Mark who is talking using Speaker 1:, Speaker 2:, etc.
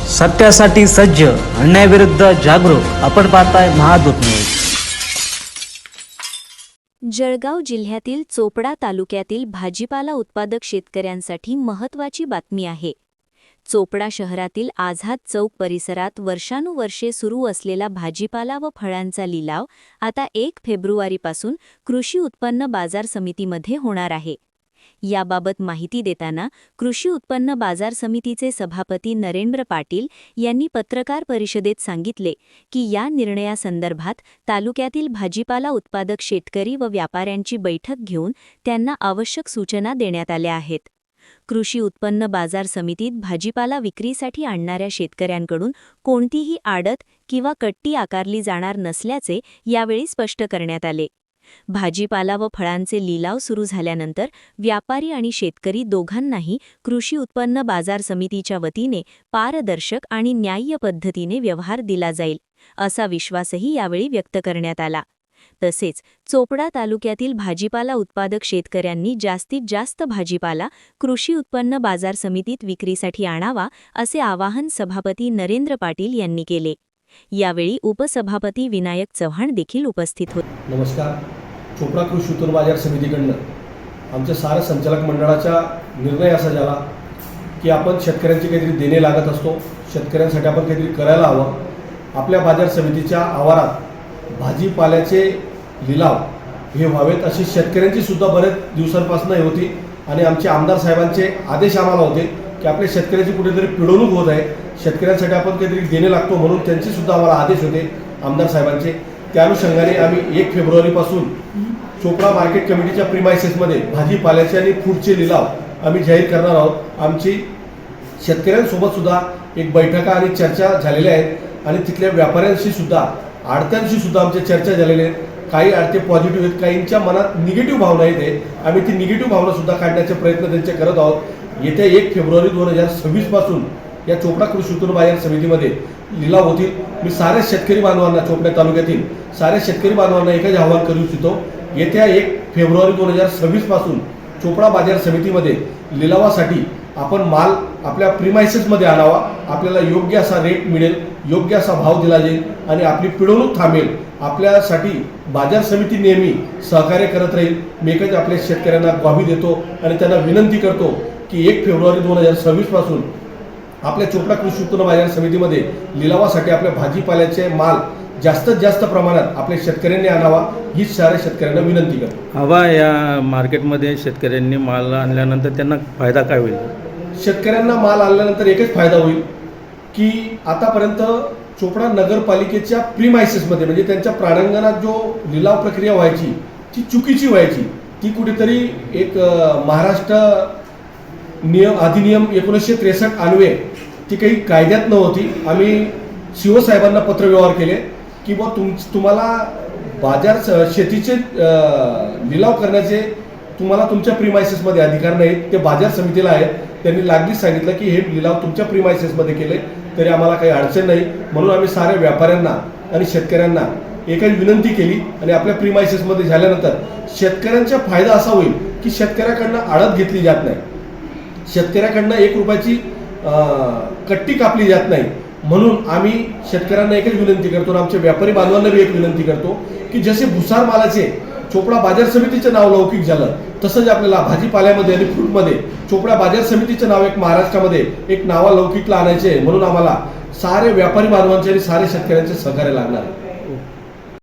Speaker 1: सत्यासाठी सज्ज, अन्यायाविरुद्ध जागरूक. आपण पाहताय महादूत न्यूज.
Speaker 2: जळगाव जिल्ह्यातील चोपडा तालुक्यातील भाजीपाला उत्पादक शेतकऱ्यांसाठी महत्त्वाची बातमी आहे. चोपडा शहरातील आझाद चौक परिसरात वर्षानुवर्षे सुरू असलेला भाजीपाला व फळांचा लिलाव आता 1 फेब्रुवारीपासून कृषी उत्पन्न बाजार समितीमध्ये होणार आहे. याबाबत माहिती देताना कृषी उत्पन्न बाजार समितीचे सभापती नरेंद्र पाटील यांनी पत्रकार परिषदेत सांगितले की या निर्णयासंदर्भात तालुक्यातील भाजीपाला उत्पादक शेतकरी व व्यापाऱ्यांची बैठक घेऊन त्यांना आवश्यक सूचना देण्यात आल्या आहेत. कृषी उत्पन्न बाजार समितीत भाजीपाला विक्रीसाठी आणणाऱ्या शेतकऱ्यांकडून कोणतीही आडत किंवा कट्टी आकारली जाणार नसल्याचे यावेळी स्पष्ट करण्यात आले. भाजीपाला व फळांचे लिलाव सुरू झाल्यानंतर व्यापारी आणि शेतकरी दोघांनाही कृषी उत्पन्न बाजार समितीच्या वतीने पारदर्शक आणि न्याय्य पद्धतीने व्यवहार दिला जाईल, असा विश्वासही यावेळी व्यक्त करण्यात आला. तसेच चोपडा तालुक्यातील भाजीपाला उत्पादक शेतकऱ्यांनी जास्तीत जास्त भाजीपाला कृषी उत्पन्न बाजार समितीत विक्रीसाठी आणावा, असे आवाहन सभापती नरेंद्र पाटील यांनी केले. यावेळी उपसभापती विनायक चव्हाण देखील उपस्थित होते.
Speaker 3: नमस्कार. चोपडा कृषी उत्पन्न बाजार समितीकडनं आमच्या सारे संचालक मंडळाचा निर्णय असा झाला की आपण शेतकऱ्यांची काहीतरी देणे लागत असतो, शेतकऱ्यांसाठी आपण काहीतरी करायला हवं. आपल्या बाजार समितीच्या आवारात भाजीपाल्याचे लिलाव हे व्हावेत अशी शेतकऱ्यांची सुद्धा बरेच दिवसांपासून होती आणि आमचे आमदार साहेबांचे आदेश आम्हाला होते की आपल्या शेतकऱ्याची कुठेतरी पिळवणूक होत आहे, शेतकऱ्यांसाठी आपण काहीतरी देणे लागतो, म्हणून त्यांचे सुद्धा आम्हाला आदेश होते आमदार साहेबांचे. त्या अनुषंगाने आम्ही 1 फेब्रुवारीपासून चोपडा मार्केट कमिटीच्या प्रिमायसेसमध्ये भाजीपाल्याचे आणि फूडचे लिलाव आम्ही जाहीर करणार आहोत. आमची शेतकऱ्यांसोबत सुद्धा एक बैठका आणि चर्चा झालेल्या आहेत आणि तिथल्या व्यापाऱ्यांशी सुद्धा आडत्यांशी सुद्धा आमच्या चर्चा झालेल्या आहेत. काही आडते पॉझिटिव्ह आहेत, काहींच्या मनात निगेटिव्ह भावना येते. आम्ही ती निगेटिव्ह भावना सुद्धा काढण्याचे प्रयत्न त्यांचे करत आहोत. येत्या 1 फेब्रुवारी 2026 पासून या चोपडा कृषी उत्पन्न बाजार समितीमध्ये लिलाव होतील. मी साऱ्या शेतकरी बांधवांना, चोपडा तालुक्यातील साऱ्या शेतकरी बांधवांना एकच आवाहन करू इच्छितो, येत्या 1 फेब्रुवारी 2026 पासून चोपडा बाजार समितीमध्ये लिलावासाठी आपण माल आपल्या प्रिमायसेसमध्ये आणावा. आपल्याला योग्य असा रेट मिळेल, योग्य असा भाव दिला जाईल आणि आपली पिळवणूक थांबेल. आपल्यासाठी बाजार समिती नेहमी सहकार्य करत राहील. मी एकच आपल्या शेतकऱ्यांना ग्वाही देतो आणि त्यांना विनंती करतो की 1 फेब्रुवारी 2026 पासून आपल्या चोपडा कृषी उत्पन्न बाजार समितीमध्ये लिलावासाठी आपल्या भाजीपाल्याचे माल जास्तीत जास्त प्रमाणात आपल्या शेतकऱ्यांनी आणावा, हीच साऱ्या शेतकऱ्यांना विनंती करतो.
Speaker 4: हवा या मार्केटमध्ये शेतकऱ्यांनी माल आणल्यानंतर त्यांना फायदा काय होईल?
Speaker 3: शेतकऱ्यांना माल आणल्यानंतर एकच फायदा होईल की आतापर्यंत चोपडा नगरपालिकेच्या प्रिमायसेसमध्ये म्हणजे त्यांच्या प्रांगणात जो लिलाव प्रक्रिया व्हायची ती चुकीची व्हायची. ती कुठेतरी एक महाराष्ट्र अधिनियम 1963 अन्वये ती काही कायद्यात नव्हती. आम्ही शिवसाहेबांना पत्रव्यवहार केले की बा तुम्हाला बाजार शेतीचे लिलाव करण्याचे तुम्हाला तुमच्या प्रिमायसेसमध्ये अधिकार नाहीत, ते बाजार समितीला आहेत. त्यांनी लागलीच सांगितलं की हे लिलाव तुमच्या प्रिमायसेसमध्ये केले तरी आम्हाला काही अडचण नाही. म्हणून आम्ही साऱ्या व्यापाऱ्यांना आणि शेतकऱ्यांना एकच विनंती केली आणि आपल्या प्रिमायसेसमध्ये झाल्यानंतर शेतकऱ्यांचा फायदा असा होईल की शेतकऱ्याकडनं आडत घेतली जात नाही, शेतकऱ्याकडनं 1 रुपयाची कट्टी कापली जात नाही. म्हणून आम्ही शेतकऱ्यांना एकच विनंती करतो आणि आमच्या व्यापारी बांधवांना बी एक विनंती करतो की जसे भुसार मालाचे चोपडा बाजार समितीचं नाव लौकिक झालं तसंच आपल्याला भाजीपाल्यामध्ये आणि फ्रूटमध्ये चोपडा बाजार समितीचं नाव एक महाराष्ट्रामध्ये एक नावालौकिकला आणायचे. म्हणून आम्हाला सारे व्यापारी बांधवांचे आणि सारे शेतकऱ्यांचे सहकार्य लागणार आहे.